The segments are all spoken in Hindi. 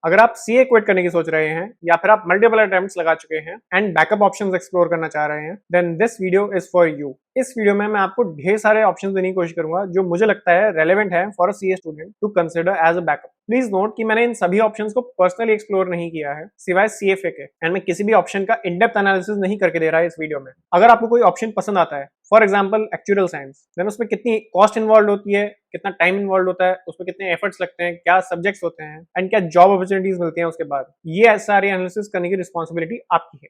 अगर आप सीए क्विट करने की सोच रहे हैं या फिर आप मल्टीपल अटेम्प्ट्स लगा चुके हैं एंड बैकअप ऑप्शंस एक्सप्लोर करना चाह रहे हैं, then this video is for you. इस वीडियो में मैं आपको ढेर सारे ऑप्शंस देने की कोशिश करूंगा जो मुझे लगता है रेलेवेंट है for a CA student to consider as a backup. Please note कि मैंने इन सभी ऑप्शंस को पर्सनली एक्सप्लोर नहीं किया है सिवाय सीएफए के, एंड मैं किसी भी ऑप्शन का इन डेप्थ एनालिसिस नहीं करके दे रहा है इस वीडियो में। अगर आपको कोई ऑप्शन पसंद आता है, फॉर एग्जाम्पल एक्चुअल साइंस, देन उसमें कितनी कॉस्ट इन्वॉल्व होती है, कितना टाइम इन्वॉल्व होता है, उसमें कितने एफर्ट्स लगते हैं, क्या सब्जेक्ट्स होते हैं एंड क्या जॉब अपॉर्चुनिटीज मिलती हैं उसके बाद, ये सारी एनालिसिस करने की रिस्पॉन्सिबिलिटी आपकी है।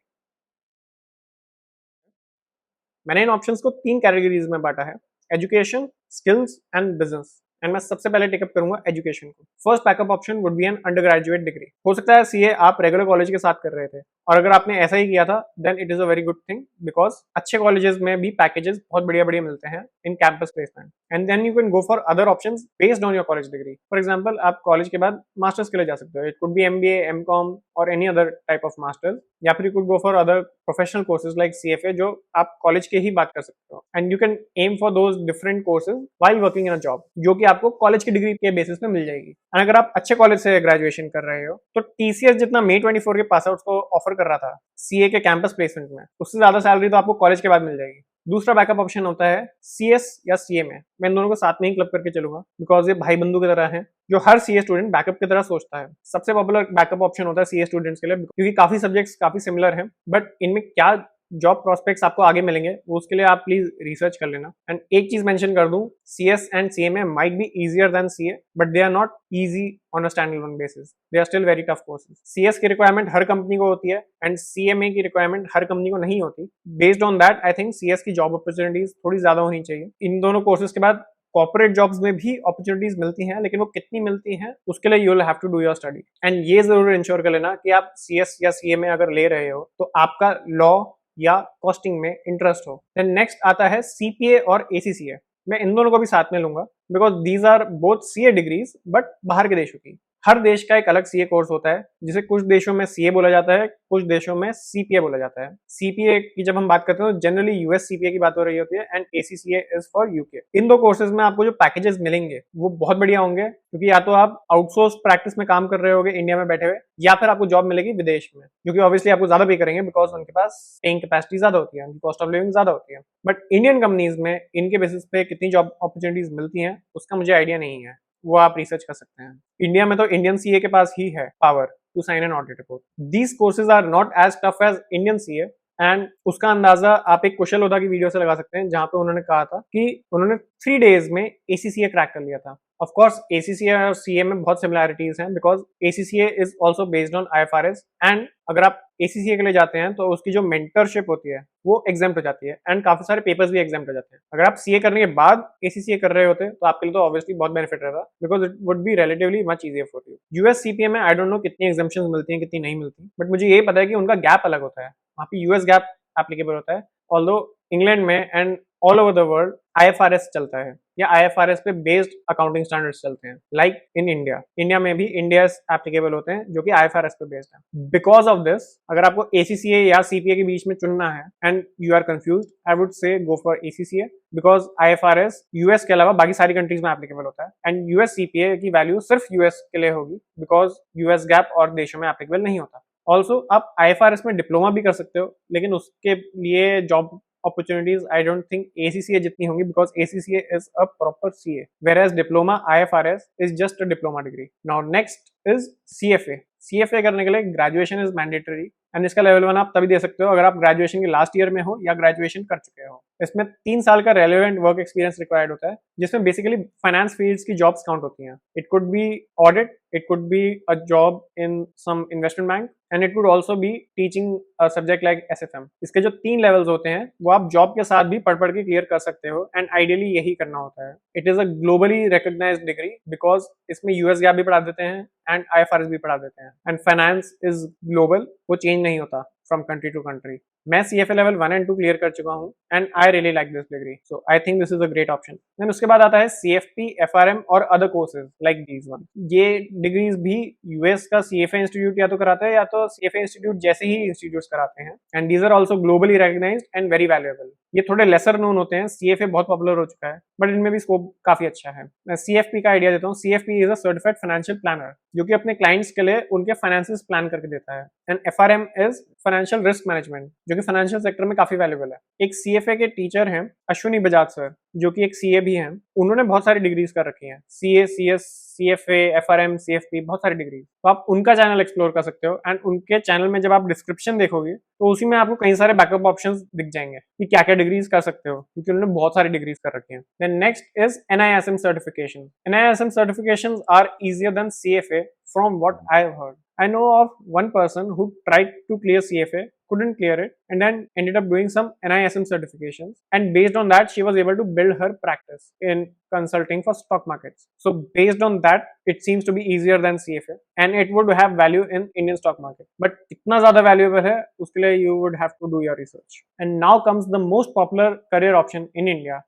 मैंने इन ऑप्शंस को 3 कैटेगरीज में बांटा है, education, skills and business. And मैं सबसे पहले टेकअप करूंगा एजुकेशन को। First backup option would be an undergraduate degree. हो सकता है सीए आप रेगुलर कॉलेज के साथ कर रहे थे, और अगर आपने ऐसा ही किया था then it is a very good thing, because अच्छे कॉलेजेस में भी पैकेजेस बहुत बढ़िया बढ़िया मिलते हैं in campus placement, and then you can go for other options based on your college degree. For example आप कॉलेज के बाद मास्टर्स के लिए जा सकते हो, it could be MBA, MCom और any other type of masters, या फिर you could go for other professional courses like CFA जो आप कॉलेज के ही बात कर सकते हो, and you can aim for those different courses while working in a job, जो कि आपको कॉलेज की डिग्री के बेसिस पे मिल जाएगी। एंड अगर आप अच्छे कॉलेज से ग्रेजुएशन कर रहे हो तो टीसीएस जितना May 24 के पास आउट को ऑफर कर रहा था सीए के कैंपस प्लेसमेंट में, उससे ज्यादा सैलरी तो आपको कॉलेज के बाद मिल जाएगी। दूसरा बैकअप ऑप्शन होता है सीएस या सीएमए। मैं इन दोनों को साथ में ही क्लब करके चलूंगा बिकॉज ये भाई बंधु की तरह है जो हर सीए स्टूडेंट बैकअप की तरह सोचता है। सबसे पॉपुलर बैकअप ऑप्शन होता है सीए स्टूडेंट्स के लिए क्योंकि काफी सब्जेक्ट्स काफी सिमिलर हैं, बट इनमें क्या जॉब प्रोस्पेक्ट्स आपको आगे मिलेंगे वो उसके लिए आप प्लीज रिसर्च कर लेना। एंड एक चीज मेंशन कर दूं, CS and CMA might be easier than CA but they are not easy on a stand alone basis, they are still very tough courses. CS की रिक्वायरमेंट हर कंपनी को होती है एंड सीएमए की रिक्वायरमेंट हर कंपनी को नहीं होती। Based on that I think CS की जॉब अपॉर्चुनिटीज थोड़ी ज्यादा होनी चाहिए। इन दोनों कोर्सेज के बाद कॉर्पोरेट जॉब्स में भी अपॉर्चुनिटीज मिलती हैं, लेकिन वो कितनी मिलती हैं उसके लिए you will have to do your study. And ये जरूर इंश्योर कर लेना कि आप सीएस या सीएमए अगर ले रहे हो तो आपका लॉ या कॉस्टिंग में इंटरेस्ट हो। देन नेक्स्ट आता है सीपीए और एसीसीए। मैं इन दोनों को भी साथ में लूंगा because these are both CA degrees but बाहर के देशों की। हर देश का एक अलग सीए कोर्स होता है जिसे कुछ देशों में सीए बोला जाता है, कुछ देशों में सीपीए बोला जाता है। सीपीए की जब हम बात करते हैं तो जनरली यूएस सीपीए की बात हो रही होती है and ACCA is for UK. इन दो कोर्सेज में आपको जो पैकेजेस मिलेंगे वो बहुत बढ़िया होंगे क्योंकि या तो आप आउटसोर्स प्रैक्टिस में काम कर रहे होगे इंडिया में बैठे हुए, या फिर आपको जॉब मिलेगी विदेश में, क्योंकि ऑब्वियसली आपको ज्यादा पे करेंगे बिकॉज उनके पास पेइंग कैपेसिटी ज्यादा होती है, उनकी कॉस्ट ऑफ लिविंग ज्यादा होती है। बट इंडियन कंपनीज में इनके बेसिस पे कितनी जॉब अपॉर्चुनिटीज मिलती हैं उसका मुझे आइडिया नहीं है, वो आप रिसर्च कर सकते हैं। इंडिया में तो इंडियन सीए के पास ही है power to sign an audit report. These courses are not as tough as Indian CA, and उसका अंदाजा आप एक कुशल होदा की वीडियो से लगा सकते हैं जहां पे उन्होंने कहा था कि उन्होंने 3 डेज में एसीसीए क्रैक कर लिया था। ऑफ कोर्स एसीसीए और सीए में बहुत सिमिलैरिटीज हैं because ACCA is also based on IFRS, and अगर आप एसीसीए के लिए जाते हैं तो उसकी जो मेंटरशिप होती है वो एग्जाम्प्ट हो जाती है एंड काफी सारे पेपर्स भी एग्जाम्प्ट हो जाते हैं। अगर आप सीए करने के बाद एसीसीए कर रहे होते तो आपके लिए तो ऑब्वियसली बहुत बेनिफिट रहता because it would be relatively much easier for you. US CPA में आई डोंट नो कितनी एग्जाम्पशंस मिलती हैं कितनी नहीं मिलती, बट मुझे ये पता है कि उनका गैप अलग होता है, वहाँ पे यूएस गैप एप्लीकेबल होता है, ऑल्दो इंग्लैंड में and all over the world IFRS चलता है या आईएफआरएस पे बेस्ड अकाउंटिंग स्टैंडर्ड्स चलते हैं लाइक इन इंडिया। इंडिया में भी इंडियाज एप्लीकेबल होते हैं जो कि आईएफआरएस पे बेस्ड है। बिकॉज ऑफ दिस अगर आपको एसीसीए या सीपीए के बीच में चुनना है and you are confused, I would say go for ACCA because IFRS US के अलावा बाकी सारी कंट्रीज में एप्लीकेबल होता है एंड यूएस सीपीए की वैल्यू सिर्फ यूएस के लिए होगी बिकॉज यूएस गैप और देशों में एप्लीकेबल नहीं होता। ऑल्सो आप आईएफआरएस में डिप्लोमा भी कर सकते हो, लेकिन उसके लिए job opportunities I don't think ACCA जितनी होंगी because ACCA is a proper CA whereas diploma IFRS is just a diploma degree. Now next is CFA. CFA करने के लिए ग्रेजुएशन इज मैंडेटरी एंड इसका लेवल 1 आप तभी दे सकते हो अगर आप ग्रेजुएशन के लास्ट ईयर में हो या ग्रेजुएशन कर चुके हो। इसमें 3 साल का रेलेवेंट वर्क एक्सपीरियंस रिक्वायर्ड होता है जिसमें बेसिकली फाइनेंस फील्ड्स की जॉब्स काउंट होती हैं। It could be audit, it could be a job in some investment bank and it could also be teaching a subject like SFM. इसके जो 3 लेवल्स होते हैं वो आप जॉब के साथ भी पढ़ के क्लियर कर सकते हो एंड आइडियली यही करना होता है। It is a globally recognized degree because इसमें यूएस गैप भी पढ़ा देते हैं एंड आईएफआरएस भी पढ़ा देते हैं एंड फाइनेंस इज ग्लोबल, वो चेंज नहीं होता फ्रॉम कंट्री टू कंट्री। मैं CFA लेवल 1 एंड 2 क्लियर कर चुका हूँ and I really like this degree, so I think this is a great option. Then उसके बाद आता है CFP, FRM और other courses like these one. ये डिग्रीज भी यूएस का CFA इंस्टीट्यूट या तो कराता है या तो CFA इंस्टीट्यूट जैसे ही इंस्टीट्यूट कराते हैं, and these are also globally recognized and very valuable. ये थोड़े लेसर नोन होते हैं, CFA बहुत पॉपुलर हो चुका है बट इनमें भी स्कोप काफी अच्छा है। मैं CFP का आइडिया देता हूँ। CFP is a certified financial planner, जो कि अपने क्लाइंट्स के लिए उनके फाइनेंसेस प्लान करके देता है। And FRM is financial risk management, जो कि फाइनेंशियल सेक्टर में काफी वैल्यूएबल है। एक CFA के टीचर हैं अश्विनी बजाज सर, जो कि एक CA भी हैं, उन्होंने बहुत सारी डिग्रीज कर रखी हैं, CA, CS, CFA, FRM, CFP, बहुत सारी डिग्री। तो आप उनका चैनल एक्सप्लोर कर सकते हो एंड उनके चैनल में जब आप डिस्क्रिप्शन देखोगे तो उसी में आपको कई सारे बैकअप ऑप्शंस दिख जाएंगे कि क्या क्या डिग्रीज कर सकते हो, क्योंकि उन्होंने बहुत सारी डिग्रीज कर रखी हैं। Then next is NISM certification. NISM certifications are easier than CFA from what I have heard. I know of one person who tried to clear CFA, couldn't clear it, and then ended up doing some NISM certifications. And based on that, she was able to build her practice in consulting for stock markets. So based on that, it seems to be easier than CFA, and it would have value in Indian stock market. But कितना ज़्यादा valuable है, उसके लिए you would have to do your research. And now comes the most popular career option in India,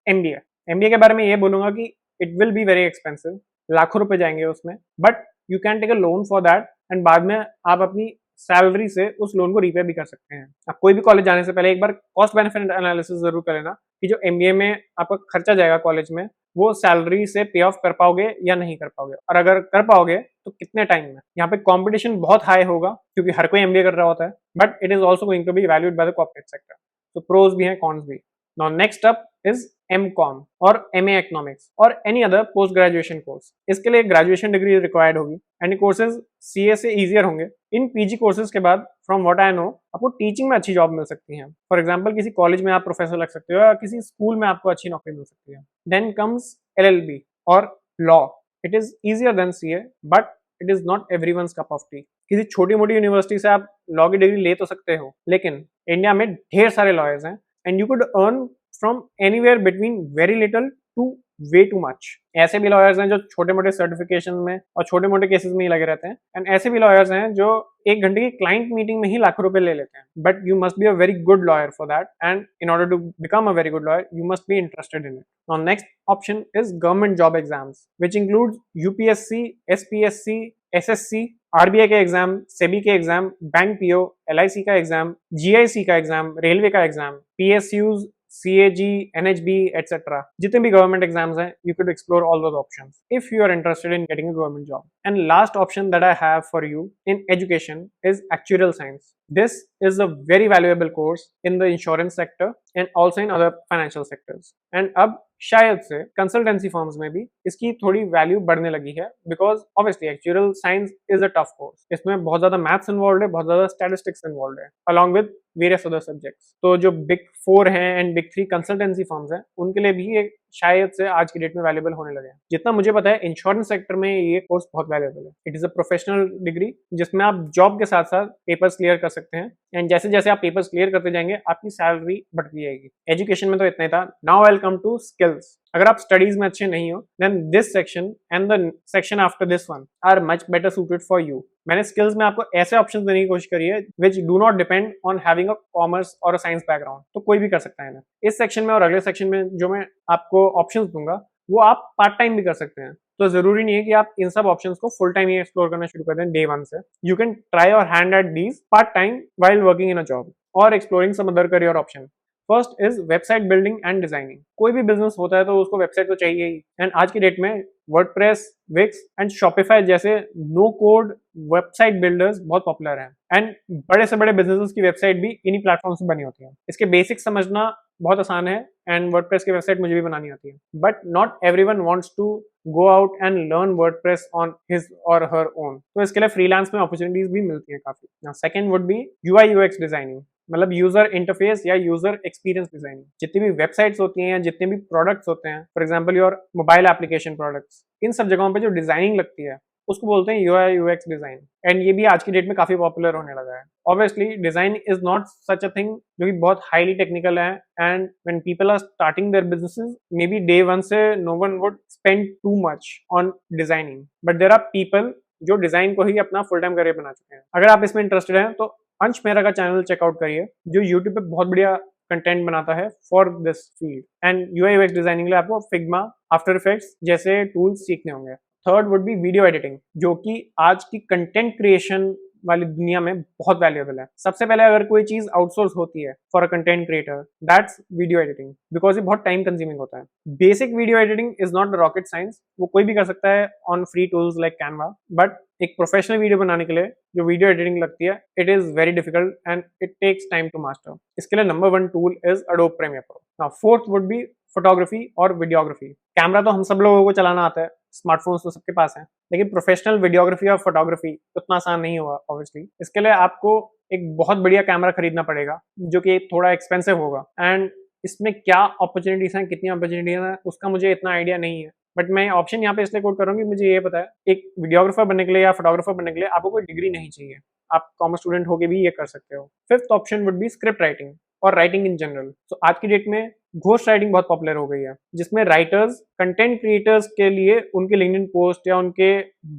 MBA. MBA के बारे में ये बोलूँगा कि it will be very expensive, लाखों रुपए जाएंगे उसमें, but you can take a loan for that and बाद में आप अपनी सैलरी से उस लोन को रीपे भी कर सकते हैं। आप कोई भी कॉलेज जाने से पहले एक बार कॉस्ट बेनिफिट एनालिसिस जरूर कर लेना कि जो MBA में आपका खर्चा जाएगा कॉलेज में, वो सैलरी से पे ऑफ कर पाओगे या नहीं कर पाओगे, और अगर कर पाओगे तो कितने टाइम में। यहाँ पे कंपटीशन बहुत हाई होगा क्योंकि हर कोई MBA कर रहा होता है, but it is also going to be valued by the corporate sector. तो प्रोज भी हैं, कॉन्स भी। Now next up is MCOM और MA Economics और any other post graduation course. इसके लिए ग्रेजुएशन डिग्री रिक्वायर्ड होगी एंड ये कोर्सेज CA से ईजियर होंगे। इन PG कोर्सेज के बाद फ्रॉम व्हाट आई नो आपको टीचिंग में अच्छी जॉब मिल सकती है। फॉर एग्जांपल किसी कॉलेज में आप प्रोफेसर लग सकते हो या किसी स्कूल में आपको अच्छी नौकरी मिल सकती है। देन कम्स LLB और law. It is easier than CA but it is not everyone's cup of T. किसी छोटी मोटी यूनिवर्सिटी से आप लॉ की डिग्री ले तो सकते हो, लेकिन इंडिया में ढेर सारे लॉयर्स हैं and you could earn from anywhere between very little to way too much. ऐसे भी लॉयर्स हैं जो छोटे मोटे सर्टिफिकेशन में और छोटे मोटे केसेस में ही लगे रहते हैं, एंड ऐसे भी लॉयर्स हैं जो एक घंटे की क्लाइंट मीटिंग में ही लाखों रुपए ले लेते हैं। But you must be a very good lawyer for that, and in order to become a very good lawyer you must be interested in it. Now next option is government job exams which includes UPSC, SPSC, SSC, RBI के एग्जाम, सेबी के एग्जाम, बैंक PO, LIC का एग्जाम, GIC का एग्जाम, रेलवे का exam, PSUs, CAG, NHB, etc. जितने भी गवर्नमेंट एग्जाम्स हैं, you could explore all those options if you are interested in getting a government job. And last option that I have for you in education is actuarial science. This is a very valuable course in the insurance sector and also in other financial sectors. And अब शायद से कंसल्टेंसी फर्म्स में भी इसकी थोड़ी वैल्यू बढ़ने लगी है, because obviously actual science is a tough course. इसमें बहुत ज्यादा मैथ्स इन्वॉल्व है, बहुत ज्यादा स्टैटिस्टिक्स इन्वॉल्व है, along with various other subjects. तो जो बिग 4 हैं एंड बिग 3 कंसल्टेंसी फर्म्स हैं, उनके लिए भी ये शायद से आज की डेट में वैल्यूएबल होने लगे हैं। जितना मुझे पता है इंश्योरेंस सेक्टर में ये कोर्स बहुत वैल्यूएबल है। It is a professional degree जिसमें आप जॉब के साथ साथ पेपर्स क्लियर कर सकते हैं, एंड जैसे जैसे आप पेपर्स क्लियर करते जाएंगे आपकी सैलरी बढ़ती जाएगी। एजुकेशन में तो इतना ही था। Now I will come to skills. अगर आप स्टडीज में अच्छे नहीं हो, then this section and the section after this one are much better suited for you. मैंने स्किल्स में आपको ऐसे ऑप्शंस देने की कोशिश करी है which do not depend on having a commerce और अ साइंस बैकग्राउंड, तो कोई भी कर सकता है ना। इस सेक्शन में और अगले सेक्शन में जो मैं आपको ऑप्शंस दूंगा वो आप पार्ट टाइम भी कर सकते हैं। तो जरूरी नहीं है कि आप इन सब ऑप्शंस को फुल टाइम ही एक्सप्लोर करना शुरू कर दें डे 1 से। You can try your hand at these part time while working in a job और exploring some other career option. First is website building and designing. कोई भी बिजनेस होता है तो उसको वेबसाइट तो चाहिए ही, एंड आज की डेट में वर्डप्रेस, विक्स एंड शॉपिफाई जैसे नो कोड वेबसाइट बिल्डर्स बहुत पॉपुलर हैं, एंड बड़े से बड़े बिजनेसेस की वेबसाइट भी इन्हीं प्लेटफॉर्म से बनी होती है। इसके बेसिक समझना बहुत आसान है, एंड वर्डप्रेस की वेबसाइट मुझे भी बनानी आती है, but not everyone wants to go out and learn WordPress on his or her own. तो इसके लिए फ्रीलांस में अपॉर्चुनिटीज भी मिलती है काफी। Second would be UI UX designing, मतलब यूजर इंटरफेस या यूजर एक्सपीरियंस डिजाइनिंग। जितनी भी वेबसाइट्स होती हैं या जितने भी प्रोडक्ट्स होते हैं, for example your mobile application products, इन सब जगहों पे जो डिजाइनिंग लगती है उसको बोलते हैं UI UX डिजाइन, एंड ये भी आज की डेट में काफी पॉपुलर होने लगा है। Obviously design is not such a thing जो कि बहुत हाईली टेक्निकल है, and when people are starting their businesses maybe day 1 से no one would spend too much on designing, but there are people जो डिजाइन को ही अपना फुल टाइम करियर बना चुके हैं। अगर आप इसमें इंटरेस्टेड हैं तो अंश मेहरा का चैनल चेकआउट करिए, जो यूट्यूब पे बहुत बढ़िया कंटेंट बनाता है for this field. And UI UX designing के लिए आपको फिग्मा, आफ्टर इफेक्ट्स जैसे टूल्स सीखने होंगे। Third would be video editing, जो कि आज की कंटेंट क्रिएशन वाली दुनिया में बहुत वैल्यूएबल है। सबसे पहले अगर कोई चीज आउटसोर्स होती है for a content creator, that's video editing, because ये बहुत टाइम कंज्यूमिंग होता है। Basic video editing is not rocket science, वो कोई भी कर सकता है on free tools like Canva, but एक प्रोफेशनल वीडियो बनाने के लिए जो वीडियो एडिटिंग लगती है, it is very difficult and it takes time to master. इसके लिए number 1 tool is Adobe Premiere Pro. Now fourth would be photography और वीडियोग्राफी। कैमरा तो हम सब लोगों को चलाना आता है, स्मार्टफोन्स तो सबके पास हैं, लेकिन प्रोफेशनल वीडियोग्राफी और फोटोग्राफी उतना आसान नहीं होगा ऑब्वियसली। इसके लिए आपको एक बहुत बढ़िया कैमरा खरीदना पड़ेगा, जो कि थोड़ा एक्सपेंसिव होगा। एंड इसमें क्या अपॉर्चुनिटीज हैं, कितनी अपॉर्चुनिटीज हैं, उसका मुझे इतना आइडिया नहीं है, बट मैं ऑप्शन यहाँ पे इसलिए कोड करूँगी, मुझे ये पता है एक वीडियोग्राफर बनने के लिए या फोटोग्राफर बनने के लिए आपको कोई डिग्री नहीं चाहिए, आप कॉमर्स स्टूडेंट होके भी ये कर सकते हो। Fifth option would B script writing और राइटिंग इन जनरल। तो आज की डेट में घोस्ट राइटिंग बहुत पॉपुलर हो गई है, जिसमें राइटर्स कंटेंट क्रिएटर्स के लिए उनके लिंक्डइन पोस्ट या उनके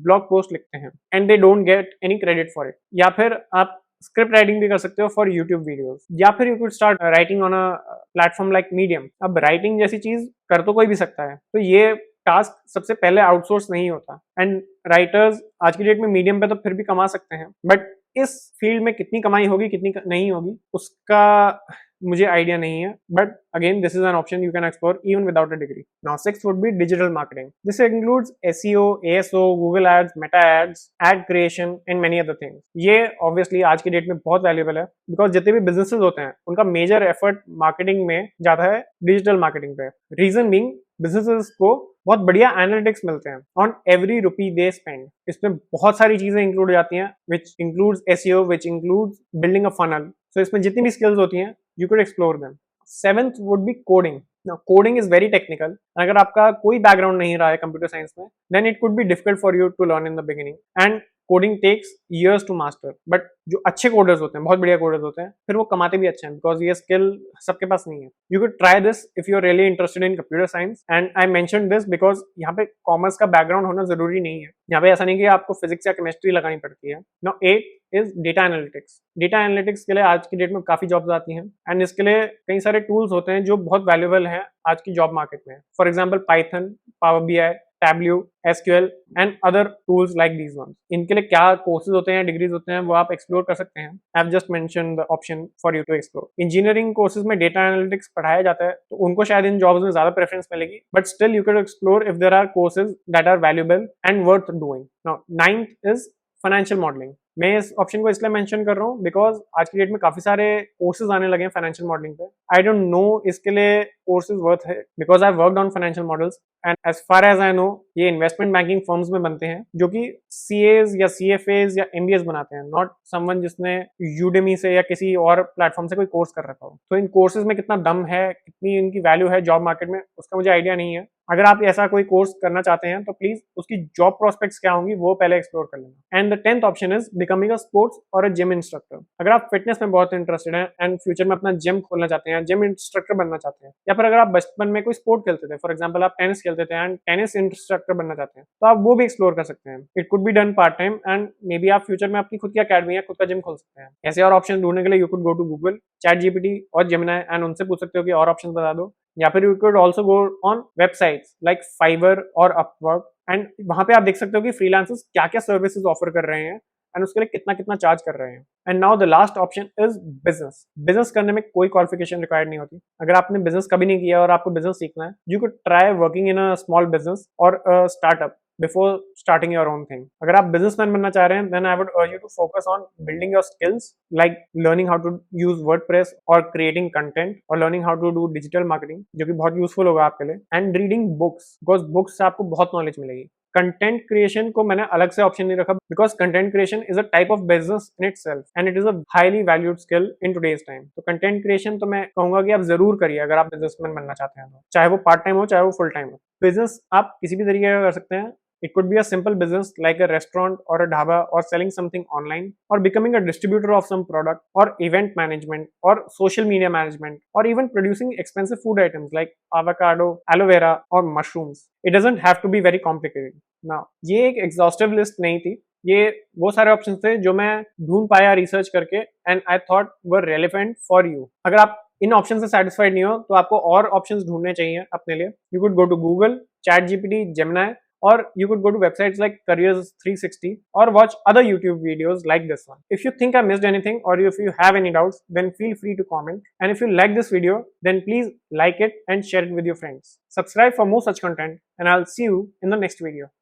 ब्लॉग पोस्ट लिखते हैं and they don't get any credit for it. या फिर आप स्क्रिप्ट राइटिंग भी कर सकते हो फॉर यूट्यूब वीडियोस, या फिर you could start writing on a platform like medium. अब राइटिंग जैसी चीज कर तो कोई भी सकता है, तो ये टास्क सबसे पहले आउटसोर्स नहीं होता। एंड राइटर्स आज की डेट में मीडियम पे तो फिर भी कमा सकते हैं, बट इस फील्ड में कितनी कमाई होगी कितनी नहीं होगी उसका मुझे आइडिया नहीं है, but again this is an option you can explore even without a degree. Now sixth would be digital marketing. This includes SEO, ASO, Google ads, Meta ads, ad creation and many other things. ये ऑब्वियसली आज की डेट में बहुत वैल्यूएबल है, बिकॉज जितने भी बिजनेसेस होते हैं उनका मेजर एफर्ट मार्केटिंग में जाता है, डिजिटल मार्केटिंग पे। रीजन बीइंग बिजनेसेस को बहुत बढ़िया एनालिटिक्स मिलते हैं on every rupee they spend. इसमें बहुत सारी चीजें इंक्लूड हो जाती हैं, which includes SEO, which includes building a funnel. So इसमें जितनी भी स्किल्स होती हैं you could explore them. Seventh would be coding. Now coding is very technical. अगर आपका कोई बैकग्राउंड नहीं रहा है कंप्यूटर साइंस में, then it could be difficult for you to learn in the beginning. And coding takes years to master. But जो अच्छे कोडर्स होते हैं, बहुत बढ़िया कोडर्स होते हैं, फिर वो कमाते भी अच्छे हैं, बिकॉज ये स्किल सबके पास नहीं है। You could try this if you are really interested in computer science. And I mention this because यहाँ पे कॉमर्स का बैकग्राउंड होना जरूरी नहीं है। यहाँ पे ऐसा नहीं कि आपको फिजिक्स या केमिस्ट्री लगानी पड़ती है। Now 8 is data analytics. Data analytics के लिए आज की डेट में काफी जॉब्स आती हैं, एंड इसके लिए कई सारे टूल्स होते हैं जो बहुत वैल्यूएबल हैं आज की जॉब मार्केट में। For example Python, power BI, Tableau, SQL and other tools like these ones. इनके लिए क्या कोर्सेज होते हैं, डिग्रीज होते हैं, वो आप एक्सप्लोर कर सकते हैं। I have just mentioned the option for you to explore. Engineering courses में डेटा एनालिटिक्स पढ़ाया जाता है, तो उनको शायद इन जॉब्स में ज्यादा प्रेफरेंस मिलेगी, but still you can explore if there are courses that are valuable and worth doing. Now 9th is financial modelling. मैं इस ऑप्शन को इसलिए मेंशन कर रहा हूँ बिकॉज आज की डेट में काफी सारे कोर्सेज आने लगे हैं फाइनेंशियल मॉडलिंग पे। आई डोंट नो इसके लिए कोर्सेज वर्थ है, because I worked on financial models and as far as I know ये इन्वेस्टमेंट बैंकिंग फर्म्स में बनते हैं, जो कि सीएज या सीएफएज या एमबीएस बनाते हैं, नॉट समवन जिसने यूडेमी से या किसी और प्लेटफॉर्म से कोई कोर्स कर रखा हो। तो इन कोर्सेज में कितना दम है, कितनी इनकी वैल्यू है जॉब मार्केट में, उसका मुझे आइडिया नहीं है। अगर आप ऐसा कोई कोर्स करना चाहते हैं तो प्लीज उसकी जॉब प्रोस्पेक्ट्स क्या होंगी वो पहले एक्सप्लोर कर लेना। And the 10th option is becoming a sports और अ जिम इंस्ट्रक्टर। अगर आप फिटनेस में बहुत इंटरेस्टेड हैं एंड फ्यूचर में अपना जिम खोलना चाहते हैं, जिम इंस्ट्रक्टर बनना चाहते हैं, या फिर अगर आप बचपन में कोई स्पोर्ट खेलते थे, फॉर एग्जाम्पल आप टेनिस खेलते थे एंड टेनिस इंस्ट्रक्टर बनना चाहते हैं, तो आप वो भी एक्सप्लोर कर सकते हैं। It could be done part time and may be आप फ्यूचर में अपनी खुद की अकेडमी या खुद का जिम खोल सकते हैं। ऐसे और ऑप्शन ढूंढने के लिए you could go to Google, ChatGPT और जेमिनी एंड उनसे पूछ सकते हो कि और ऑप्शन बता दो, या फिर you could also go on websites like fibre और अपवर्क एंड वहां पे आप देख सकते हो कि फ्रीलांसर्स क्या क्या सर्विसेज ऑफर कर रहे हैं एंड उसके लिए कितना कितना चार्ज कर रहे हैं। And now the last option is business. Business करने में कोई क्वालिफिकेशन रिक्वायर्ड नहीं होती। अगर आपने बिजनेस कभी नहीं किया और आपको बिजनेस सीखना है, you could try working in a small business और startup before starting your own thing. अगर आप बिजनेसमैन बनना चाह रहे हैं, then I would urge you to focus on building your skills like learning how to use WordPress or creating content or learning how to do digital marketing, जो कि बहुत यूजफुल होगा आपके लिए, and reading books because books से आपको बहुत नॉलेज मिलेगी। कंटेंट क्रिएशन को मैंने अलग से ऑप्शन नहीं रखा because content creation is a type of business in itself and it is a highly valued skill in today's time. तो कंटेंट क्रिएशन तो मैं कहूंगा कि आप जरूर करिए अगर आप बिजनेसमैन बनना चाहते हैं, तो चाहे वो पार्ट टाइम हो चाहे वो फुल टाइम हो। बिजनेस आप किसी भी तरीके का कर सकते हैं। It could be a simple business like a restaurant or a dhaba or selling something online or becoming a distributor of some product or event management or social media management or even producing expensive food items like avocado, aloe vera or mushrooms. It doesn't have to be very complicated. Now, ये एक exhaustive list नहीं थी, ये वो सारे ऑप्शंस थे जो मैं ढूंढ पाया रिसर्च करके and I thought were relevant for you. अगर आप इन ऑप्शन से सेटिस्फाइड नहीं हो तो आपको और ऑप्शंस ढूंढने चाहिए अपने लिए। You could go to Google, ChatGPT, Gemini, or you could go to websites like Careers 360 or watch other YouTube videos like this one. If you think I missed anything or if you have any doubts, then feel free to comment. And if you like this video, then please like it and share it with your friends. Subscribe for more such content and I'll see you in the next video.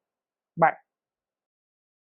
Bye.